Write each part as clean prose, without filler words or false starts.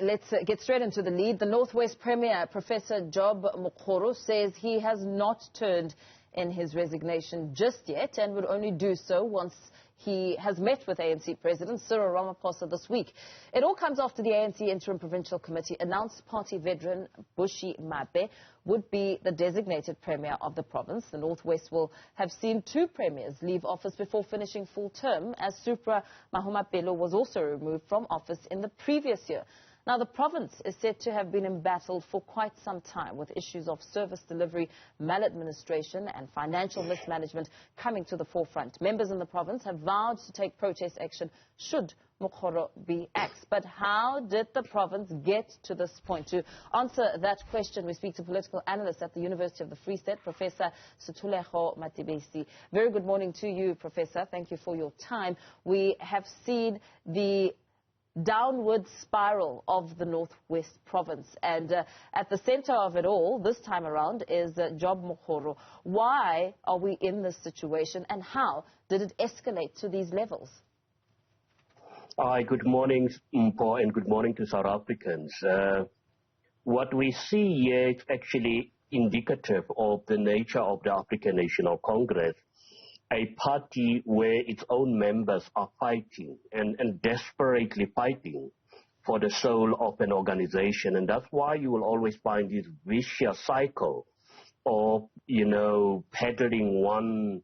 let's get straight into the lead. The Northwest Premier, Professor Job Mokgoro, says he has not turned in his resignation just yet and would only do so once he has met with ANC President Cyril Ramaphosa this week. It all comes after the ANC Interim Provincial Committee announced party veteran Bushi Mape would be the designated premier of the province. The Northwest will have seen two premiers leave office before finishing full term, as Supra Mahumapelo was also removed from office in the previous year. Now, the province is said to have been embattled for quite some time, with issues of service delivery, maladministration and financial mismanagement coming to the forefront. Members in the province have vowed to take protest action should Mokgoro be axed. But how did the province get to this point? To answer that question, we speak to political analyst at the University of the Free State, Professor Sethulego Matebesi. Very good morning to you, Professor. Thank you for your time. We have seen the downward spiral of the Northwest province, and at the center of it all this time around is Job Mokgoro. Why are we in this situation, and how did it escalate to these levels? Hi, good morning, Mpo, and good morning to South Africans. What we see here is actually indicative of the nature of the African National Congress, a party where its own members are fighting and desperately fighting for the soul of an organization. And that's why you will always find this vicious cycle of, peddling one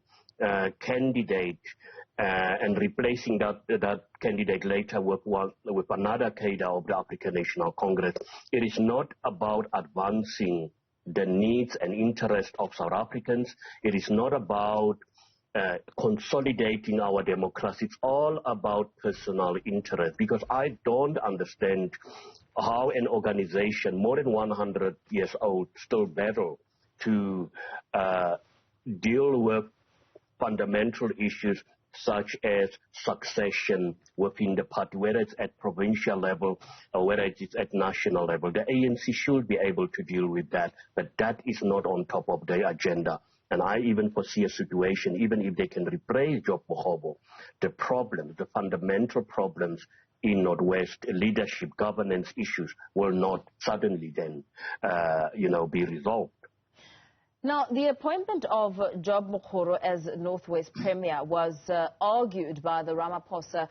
candidate and replacing that candidate later with another cadre of the African National Congress. It is not about advancing the needs and interests of South Africans. It is not about consolidating our democracy. It's all about personal interest, because I don't understand how an organization more than 100 years old still battle to deal with fundamental issues such as succession within the party, whether it's at provincial level or whether it's at national level. The ANC should be able to deal with that, but that is not on top of their agenda. And I even foresee a situation, even if they can replace Job Mokgoro, the problems, the fundamental problems in Northwest leadership, governance issues will not suddenly then, be resolved. Now, the appointment of Job Mokgoro as Northwest Premier was argued by the Ramaphosa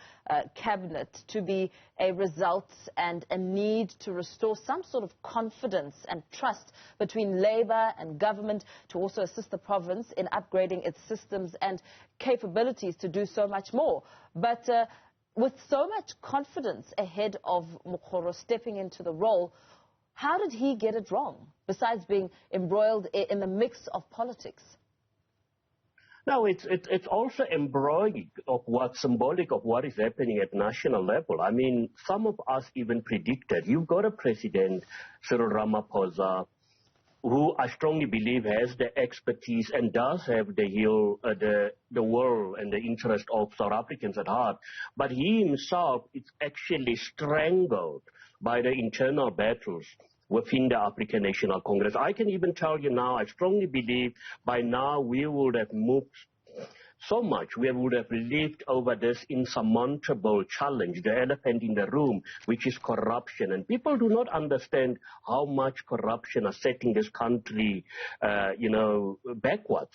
cabinet to be a result and a need to restore some sort of confidence and trust between Labour and government, to also assist the province in upgrading its systems and capabilities to do so much more. But with so much confidence ahead of Mokgoro stepping into the role, how did he get it wrong, besides being embroiled in the mix of politics? No, it's also embroiled of what's symbolic of what is happening at national level. I mean, some of us even predicted. You've got a president, Cyril Ramaphosa, who I strongly believe has the expertise and does have the will and the interest of South Africans at heart. But he himself is actually strangled by the internal battles within the African National Congress. I can even tell you now, I strongly believe by now we would have moved so much. We would have lived over this insurmountable challenge, the elephant in the room, which is corruption. And people do not understand how much corruption is setting this country, backwards.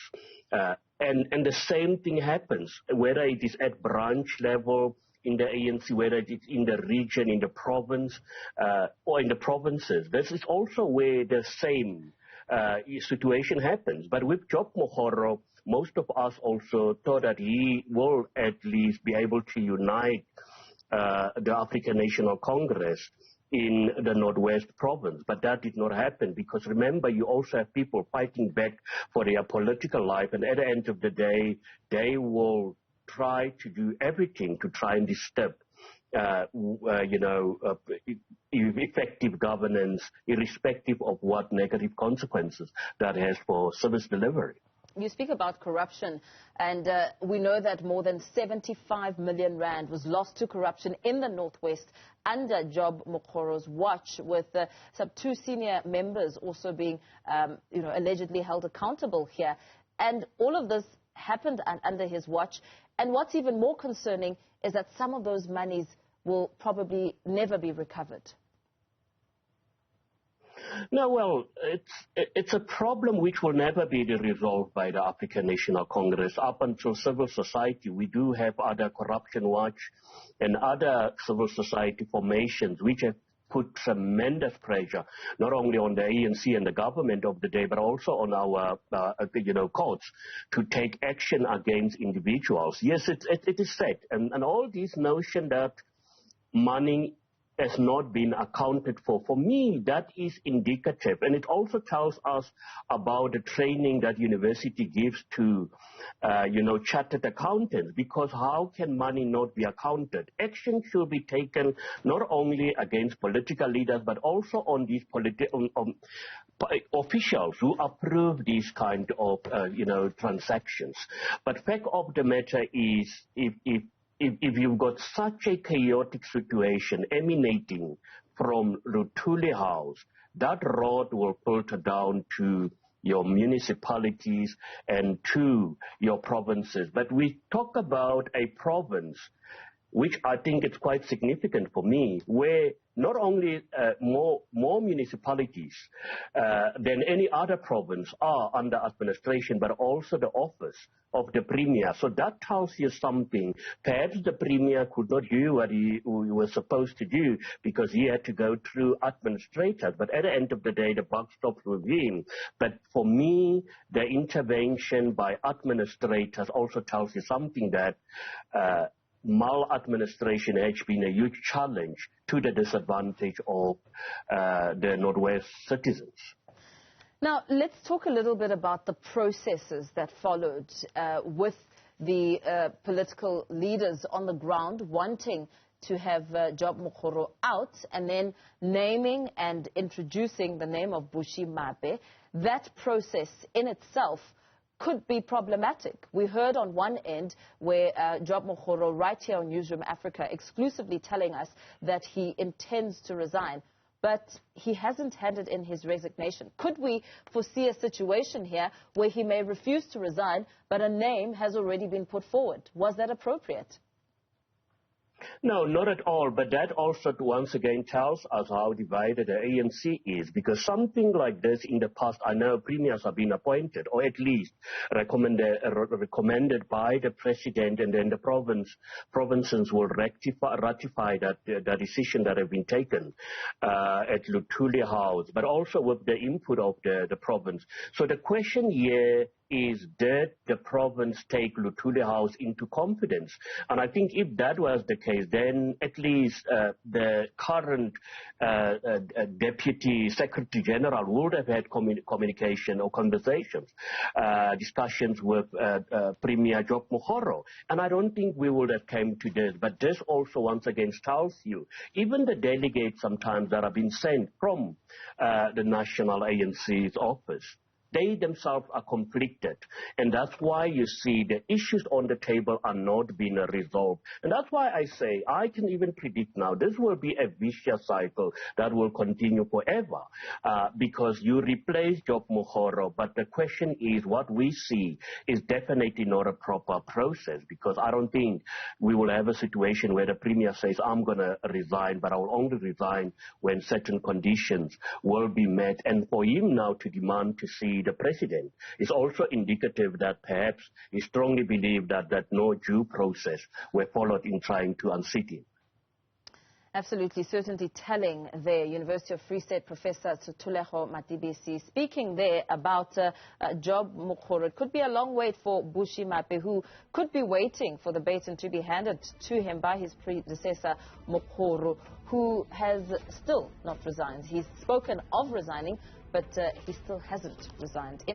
And the same thing happens, whether it is at branch level in the ANC, whether it is in the region, in the province, or in the provinces. This is also where the same situation happens. But with Job Mokgoro, most of us also thought that he will at least be able to unite the African National Congress in the Northwest province. But that did not happen, because remember, you also have people fighting back for their political life, and at the end of the day, they will try to do everything to try and disturb effective governance, irrespective of what negative consequences that has for service delivery. You speak about corruption, and we know that more than 75 million rand was lost to corruption in the Northwest under Job Mokgoro's watch, with some two senior members also being, allegedly held accountable here. And all of this happened under his watch. And what's even more concerning is that some of those monies will probably never be recovered. No, well, it's a problem which will never be resolved by the African National Congress. Up until civil society, we do have other Corruption Watch and other civil society formations which have put tremendous pressure, not only on the ANC and the government of the day, but also on our, courts to take action against individuals. Yes, it is sad. And all this notion that money has not been accounted for me, that is indicative. And it also tells us about the training that university gives to, chartered accountants, because how can money not be accounted? Action should be taken not only against political leaders, but also on these officials who approve these kind of, transactions. But fact of the matter is, if you've got such a chaotic situation emanating from Luthuli House, that road will filter down to your municipalities and to your provinces. But we talk about a province, which I think is quite significant for me, where not only more municipalities than any other province are under administration, but also the office of the Premier. So that tells you something. Perhaps the Premier could not do what he was supposed to do because he had to go through administrators. But at the end of the day, the buck stops with him. But for me, the intervention by administrators also tells you something that maladministration has been a huge challenge to the disadvantage of the Northwest citizens. Now, let's talk a little bit about the processes that followed with the political leaders on the ground wanting to have Job Mokgoro out and then naming and introducing the name of Bushi Mape. That process in itself could be problematic. We heard on one end where Job Mokgoro, right here on Newzroom Afrika, exclusively telling us that he intends to resign, but he hasn't handed in his resignation. Could we foresee a situation here where he may refuse to resign, but a name has already been put forward? Was that appropriate? No, not at all. But that also once again tells us how divided the ANC is, because something like this in the past, I know premiers have been appointed, or at least recommended by the president, and then the provinces will ratify that decision that have been taken at Luthuli House, but also with the input of the province. So the question here is, did the province take Luthuli House into confidence? And I think if that was the case, then at least the current Deputy Secretary General would have had communication or conversations, discussions with Premier Job Mokgoro. And I don't think we would have come to this. But this also once again tells you, even the delegates sometimes that have been sent from the National ANC's office, they themselves are conflicted. And that's why you see the issues on the table are not being resolved. And that's why I say I can even predict now this will be a vicious cycle that will continue forever because you replace Job Mokgoro. But the question is, what we see is definitely not a proper process, because I don't think we will have a situation where the Premier says, I'm going to resign, but I will only resign when certain conditions will be met. And for him now to demand to see the president is also indicative that perhaps he strongly believed that no due process were followed in trying to unseat him. Absolutely, certainly telling there, University of Free State Professor Sethulego Matebesi, speaking there about Job Mokgoro. It could be a long wait for Bushi Mape, who could be waiting for the baton to be handed to him by his predecessor, Mokgoro, who has still not resigned. He's spoken of resigning, but he still hasn't resigned.